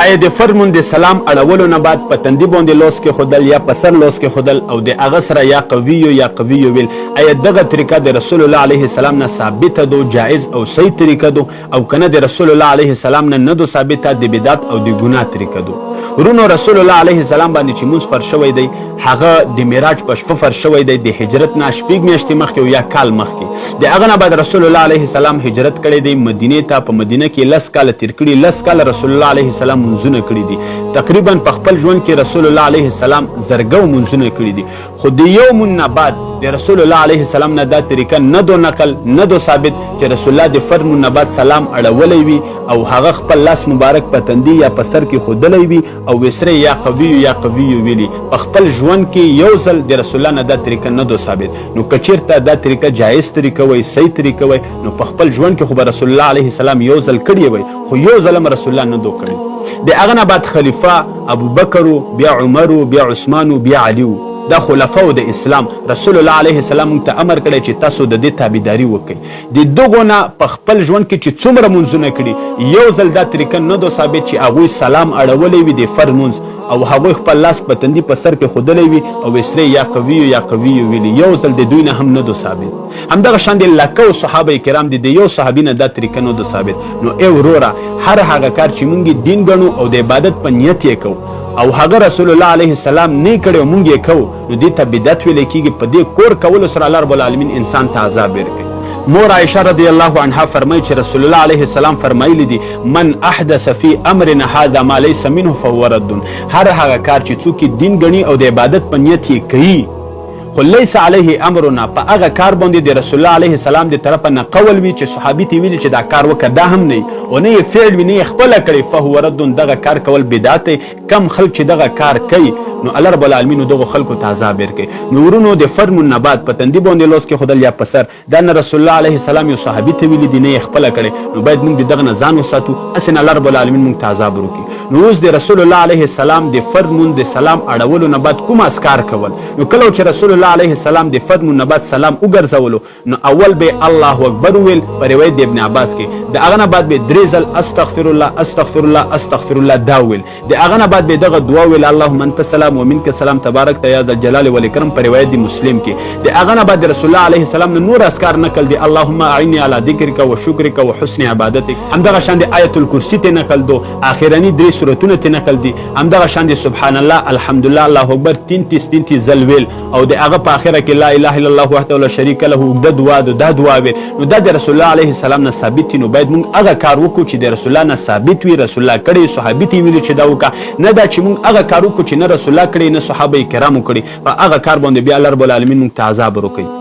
آیا د فرمون د سلام اړولو نه بعد په تندي باندې لاس کې خودل یا په سر لاس کې خودل او د هغه سره یا قوي ویل، آیا دغه طریقه د رسول الله علیه السلام نه ثابته ده، جایز او صحیح طریقه ده، او کنه د رسول الله علیه السلام نه نه ده ثابته، د بدعت او د ګناه طریقه ده؟ ورونو رسول الله علیه السلام باندې چې مونځ فرض شوی دی هغه د معراج په شپه فرض شوی دی، د هجرت نه 6 میاشتې مخکې او یا کال مخکې. د هغه نه بعد رسول الله علیه السلام هجرت کړی دی مدینې ته، په مدینه کې 10 کاله تیر کړي، 10 کاله رسول الله علیه السلام مونځونه کړي دي. تقریبا په خپل ژوند کې رسول الله علیه السلام زرګو مونځونه کړي دي، خو د یو مون نه بعد د رسول الله علیه السلام نه دا طریقه نه دو نقل نه دو ثابت چې رسول الله د فرض مون نه بعد سلام اړولی وي او هغه خپل لاس مبارک په تندي یا په سر کې خودلی وي او وسره یا قوي ویلي. په خپل ژوند کې یو ځل د رسول الله نه دا طریقه نه دو ثابت. نو که چیرته دا طریقه جایز طریقه وای، صحیح طریقه وای، نو په خپل ژوند کې خو به رسول الله علیه السلام یو ځل کړی وای، خو یو ځل هم رسول الله نه دو کړی. د هغه نه بعد خلیفه ابوبکر، بیا عمر، بیا عثمان، بیا علی، دا خلفاو د اسلام. رسول الله علیه السلام موږ ته امر کړی چې تاسو د دې تابعداري وکړئ. د دغو نه په خپل ژوند کې چې څومره مونځونه کړي یو ځل دا طریقه نه دو ثابت چې هغوی سلام اړولی وي د فرض مونځ او هغوی خپل لاس په تندي په سر کې خودلی وي او وسرې یا قوي ویلي، یو ځل د دوی نه هم نه دو ثابت. همدغه شان د لکو صحابه کرام دي، د یو صحابي نه دا طریقه نه دو ثابت. نو ای وروره هر هغه کار چې مونږ دین ګڼو او د عبادت په نیت یې کوو او هغه رسول الله علیه السلام نه کړی او مونږ یې کوو، نو دې ته بدعت ویلی کېږي. په دې کور کولو سره الله رب العالمین انسان ته عذاب ورکوي. مور عائشه رضی الله عنها فرمایي چې رسول الله علیه السلام فرمایلی دي من احدث فی امرنا هذا ما لیس منه فهو رد. هر هغه کار چې څوک دین ګڼي او د عبادت په نیت یې کوي خو لیس علیه امرنا، په هغه کار باندې د رسول الله علیه السلام د طرفه نه قول وي چې صحابي ته ویلي چې دا کار وکړه، دا هم نه او نه یې فعل وي نه یې خپله کړی، فهو رد. دغه کار کول بدعت دی. کم خلک چې دغه کار کوي نو الله رب العالمین دغه خلکو ته عذاب ورکوي. نو ورونو د فرض مون نه بعد په تندي باندې لاس کې خودل یا په سر، دا نه رسول الله علیه السلام یو صحابي ته ویلي دي نه یې خپله کړی، نو باید موږ د دغه نه ځان وساتو، هسې نه الله رب العالمین موږ ته عذاب وکړي. نو اوس د رسول الله علیه السلام د فرض مون د سلام اړولو نه بعد کوم اذکار کول؟ نو کله چې رسول الله علیه السلام د فرض مون نه بعد سلام وګرځولو نو اول به الله اکبر ویل په روایت د ابن عباس کې، د هغه نه بعد به 3 ځل استغفر الله دا ویل، د هغه نه بعد به دغه دعا ویل اللهم انت السلام ومنك السلام تبارک یا ذا الجلال والاکرام په روایت د مسلم کې. د هغه نه بعد رسول الله علیه السلام نور اذکار نقل دي اللهم اعني على ذکرک وشکرک وحسن عبادتک. همدغه شان د آیت الکرسی ته نقل دو، اخرنی 3 سورتونه ته نقل دي. همدغه شان د سبحان الله الحمدلله الله اکبر 33 ځل ویل او د هغه په اخره کې لا اله الا الله وحده لا شریک له د دعا ویل. نو دا د رسول الله علیه السلام نه ثابت نو باید موږ هغه کار وکړو چې د رسول الله نه ثابت وي، رسول الله کړی، صحابي ته ویلي چې دا وکړه، نه دا چې موږ هغه کار وکړو چې نه رسول الله کړی نه صحابه کرامو کړی، په هغه کار باندې بیا الله رب العالمین موږ ته عذاب ورکوي.